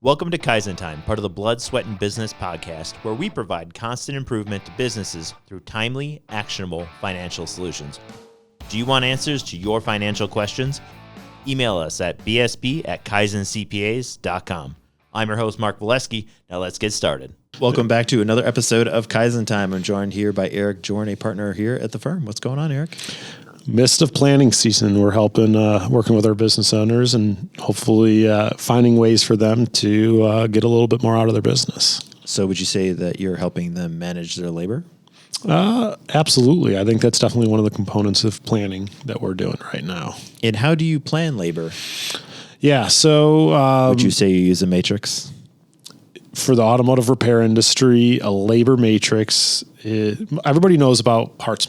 Welcome to Kaizen Time, part of the Blood, Sweat, and Business podcast, where we provide constant improvement to businesses through timely, actionable financial solutions. Do you want answers to your financial questions? Email us at bsp@kaizencpas.com. I'm your host, Mark Valesky. Now let's get started. Welcome back to another episode of Kaizen Time. I'm joined here by Eric Jorn, a partner here at the firm. What's going on, Eric? Midst of planning season, we're helping, working with our business owners and hopefully finding ways for them to get a little bit more out of their business. So would you say that you're helping them manage their labor? Absolutely. I think that's definitely one of the components of planning that we're doing right now. And how do you plan labor? Yeah. So Would you say you use a matrix? For the automotive repair industry, a labor matrix, everybody knows about parts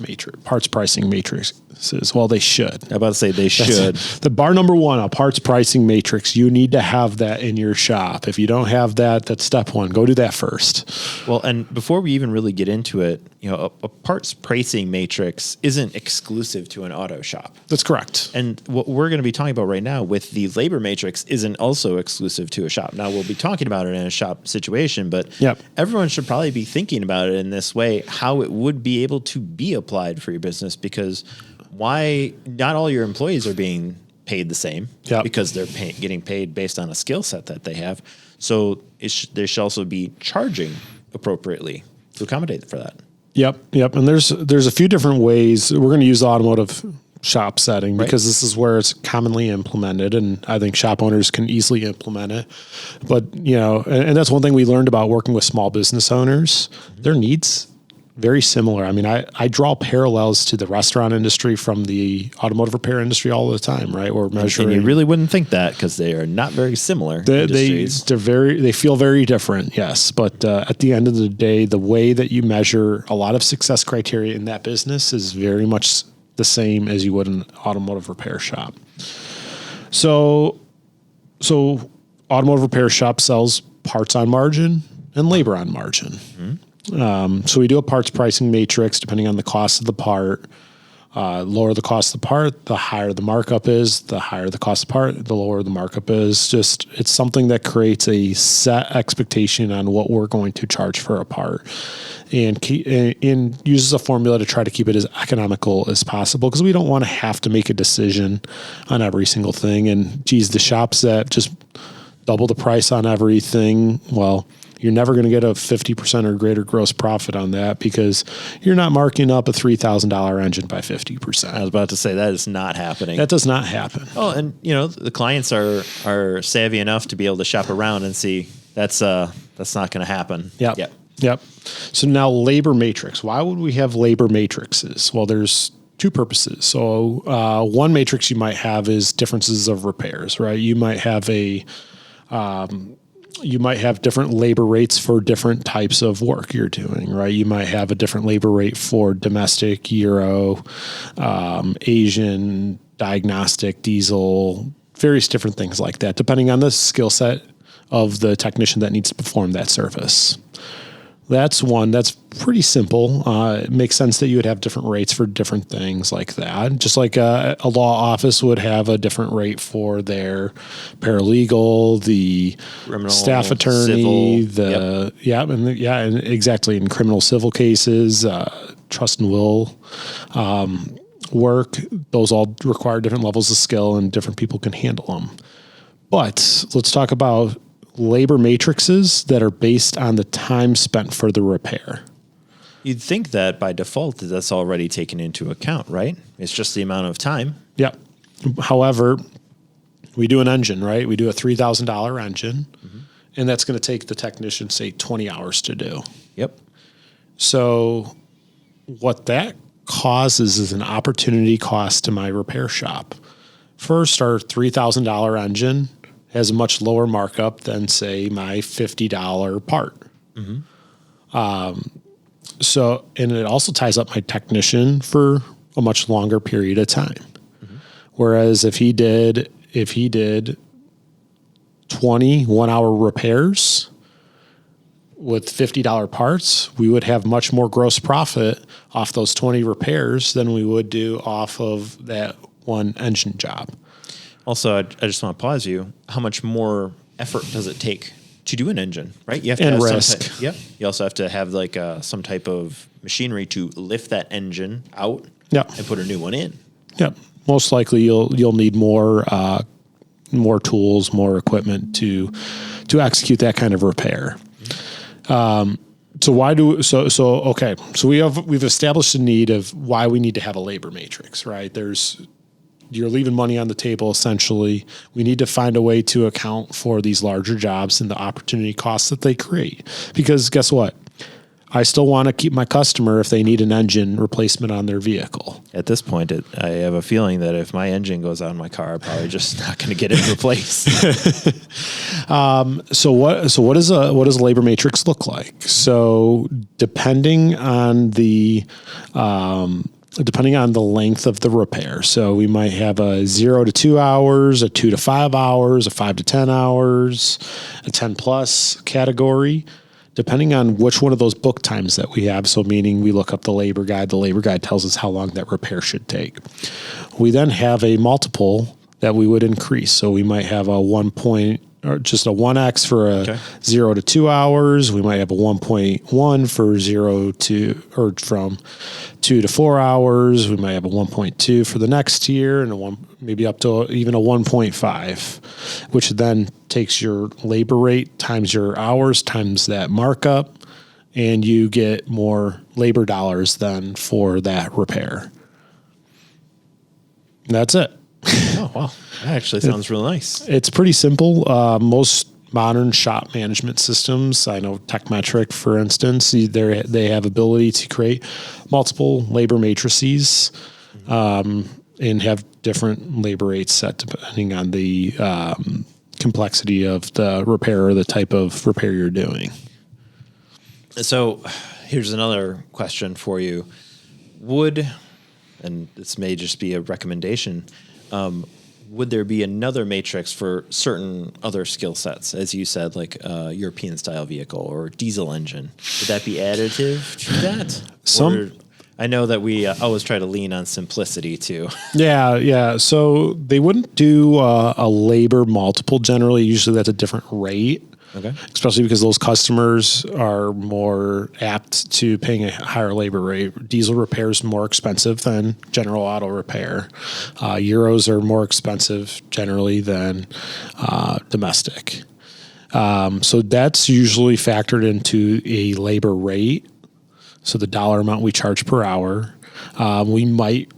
pricing matrices. Well, they should. I'm about to say they should. The bar number one, a parts pricing matrix. You need to have that in your shop. If you don't have that, that's step one. Go do that first. Well, and before we even really get into it, a parts pricing matrix isn't exclusive to an auto shop. That's correct. And what we're going to be talking about right now with the labor matrix isn't also exclusive to a shop. Now, we'll be talking about it in a shop situation, but everyone should probably be thinking about it in this way, how it would be able to be applied for your business, because why not all your employees are being paid the same because they're getting paid based on a skill set that they have. So they should also be charging appropriately to accommodate for that. Yep. And there's a few different ways. We're going to use the automotive shop setting because this is where it's commonly implemented, and I think shop owners can easily implement it. But, and that's one thing we learned about working with small business owners. Their needs very similar. I mean, I draw parallels to the restaurant industry from the automotive repair industry all the time, right? We're measuring. And you really wouldn't think that because they are not very similar industries. They feel very different, yes. But at the end of the day, the way that you measure a lot of success criteria in that business is very much the same as you would in an automotive repair shop. So automotive repair shop sells parts on margin and labor on margin. Mm-hmm. So we do a parts pricing matrix depending on the cost of the part. Lower the cost of the part, the higher the markup is. The higher the cost of the part, the lower the markup is. It's something that creates a set expectation on what we're going to charge for a part, and uses a formula to try to keep it as economical as possible, because we don't want to have to make a decision on every single thing. And the shops that just double the price on everything, well, you're never going to get a 50% or greater gross profit on that, because you're not marking up a $3,000 engine by 50%. I was about to say that is not happening. That does not happen. Oh, and the clients are savvy enough to be able to shop around and see that's not going to happen. Yep. So now labor matrix. Why would we have labor matrices? Well, there's two purposes. So one matrix you might have is differences of repairs, right? You might have different labor rates for different types of work you're doing, right? You might have a different labor rate for domestic, Euro, Asian, diagnostic, diesel, various different things like that, depending on the skill set of the technician that needs to perform that service. That's one. That's pretty simple. It makes sense that you would have different rates for different things like that. Just like a law office would have a different rate for their paralegal, the criminal, staff attorney, civil. And exactly. In criminal civil cases, trust and will work, those all require different levels of skill, and different people can handle them. But let's talk about labor matrices that are based on the time spent for the repair. You'd think that by default that's already taken into account, right? It's just the amount of time. Yeah. However, we do an engine, right? We do a $3,000 engine, and that's going to take the technician, say, 20 hours to do. Yep. So what that causes is an opportunity cost to my repair shop. First, our $3,000 engine has a much lower markup than, say, my $50 part. Mm-hmm. And it also ties up my technician for a much longer period of time. Mm-hmm. Whereas if he did 20 1-hour repairs with $50 parts, we would have much more gross profit off those 20 repairs than we would do off of that one engine job. Also, I just want to pause you. How much more effort does it take to do an engine, right? You have to have risk. You also have to have like some type of machinery to lift that engine out and put a new one in. Yep. Most likely you'll need more tools, more equipment to execute that kind of repair. So we've established the need of why we need to have a labor matrix, right? You're leaving money on the table, essentially. We need to find a way to account for these larger jobs and the opportunity costs that they create. Because guess what? I still want to keep my customer if they need an engine replacement on their vehicle. At this point, I have a feeling that if my engine goes out in my car, I'm probably just not going to get it replaced. So what does a labor matrix look like? So depending on the length of the repair. So we might have a 0 to 2 hours, a 2 to 5 hours, a 5 to 10 hours, a 10 plus category, depending on which one of those book times that we have. So meaning we look up the labor guide. The labor guide tells us how long that repair should take. We then have a multiple that we would increase. So we might have a 1x for a 0 to 2 hours. We might have a 1.1 for from 2 to 4 hours. We might have a 1.2 for the next tier, and maybe up to even a 1.5, which then takes your labor rate times your hours times that markup, and you get more labor dollars then for that repair. And that's it. Oh, wow. That actually sounds real nice. It's pretty simple. Most modern shop management systems, I know TechMetric, for instance, they have ability to create multiple labor matrices and have different labor rates set depending on the complexity of the repair or the type of repair you're doing. So here's another question for you. And this may just be a recommendation, would there be another matrix for certain other skill sets, as you said, like a European style vehicle or diesel engine? Would that be additive to that? I know that we always try to lean on simplicity too. Yeah. So they wouldn't do a labor multiple generally. Usually that's a different rate. Okay. Especially because those customers are more apt to paying a higher labor rate. Diesel repair is more expensive than general auto repair. Euros are more expensive generally than domestic. So that's usually factored into a labor rate. So the dollar amount we charge per hour. We might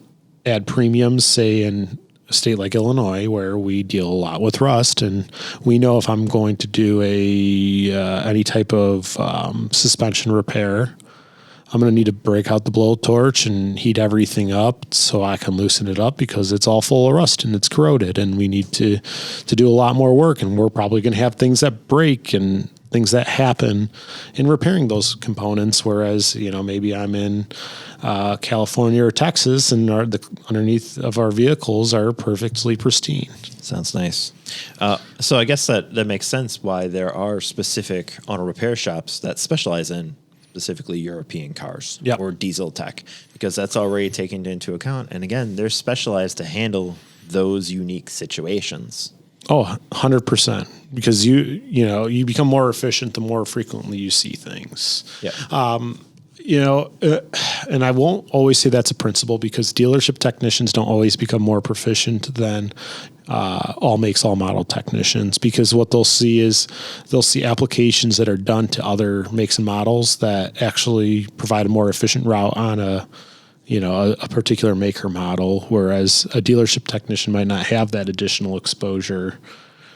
add premiums, say in a state like Illinois, where we deal a lot with rust, and we know if I'm going to do any type of suspension repair, I'm going to need to break out the blowtorch and heat everything up so I can loosen it up because it's all full of rust and it's corroded, and we need to do a lot more work, and we're probably going to have things that break and things that happen in repairing those components. Whereas, maybe I'm in California or Texas, and underneath of our vehicles are perfectly pristine. Sounds nice. So I guess that makes sense why there are specific auto repair shops that specialize in specifically European cars or diesel tech, because that's already taken into account. And again, they're specialized to handle those unique situations. Oh, 100%. Because you become more efficient the more frequently you see things. Yeah. And I won't always say that's a principle, because dealership technicians don't always become more proficient than all makes, all model technicians, because what they'll see is applications that are done to other makes and models that actually provide a more efficient route on a particular maker model, whereas a dealership technician might not have that additional exposure.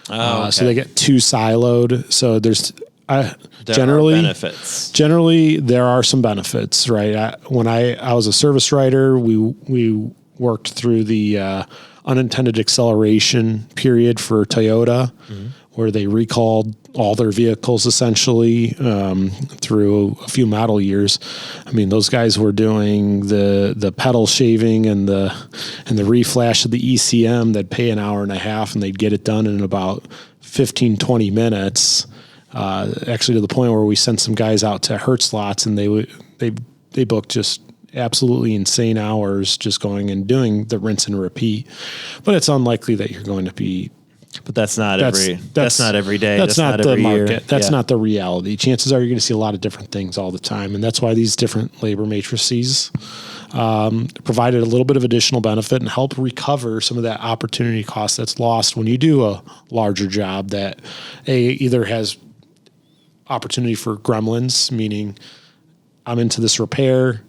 Okay. So they get too siloed. So there's benefits. Generally, there are some benefits, right? When I was a service writer, we worked through the unintended acceleration period for Toyota, where they recalled all their vehicles essentially through a few model years. I mean, those guys were doing the pedal shaving and the reflash of the ECM. They'd pay an hour and a half, and they'd get it done in about 15, 20 minutes. Actually, to the point where we sent some guys out to Hertz lots, and they booked just absolutely insane hours just going and doing the rinse and repeat. But it's unlikely that you're going to be But that's not every day. That's not the every market. year. That's not the reality. Chances are you're going to see a lot of different things all the time. And that's why these different labor matrices provided a little bit of additional benefit and help recover some of that opportunity cost that's lost when you do a larger job that either has opportunity for gremlins, meaning I'm into this repair,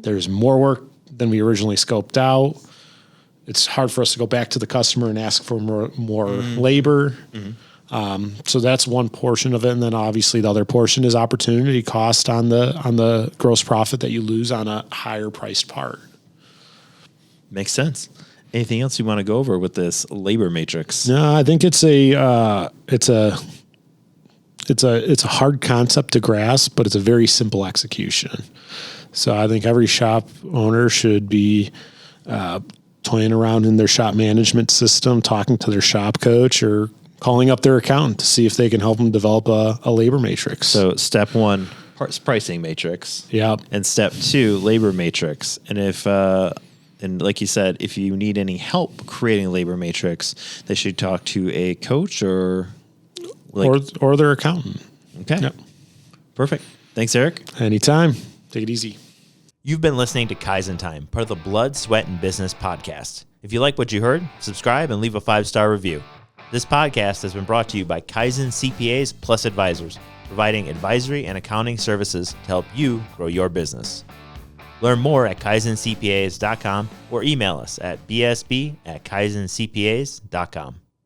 there's more work than we originally scoped out. It's hard for us to go back to the customer and ask for more labor. So that's one portion of it. And then obviously the other portion is opportunity cost on the gross profit that you lose on a higher priced part. Makes sense. Anything else you want to go over with this labor matrix? No, I think it's a hard concept to grasp, but it's a very simple execution. So I think every shop owner should be toying around in their shop management system, talking to their shop coach, or calling up their accountant to see if they can help them develop a labor matrix. So step 1, pricing matrix. Yeah. And step 2, labor matrix. And if and like you said, if you need any help creating a labor matrix, they should talk to a coach or their accountant. Okay. Yep. Perfect. Thanks, Eric. Anytime. Take it easy. You've been listening to Kaizen Time, part of the Blood, Sweat, and Business podcast. If you like what you heard, subscribe and leave a 5-star review. This podcast has been brought to you by Kaizen CPAs Plus Advisors, providing advisory and accounting services to help you grow your business. Learn more at kaizencpas.com or email us at bsb@kaizencpas.com.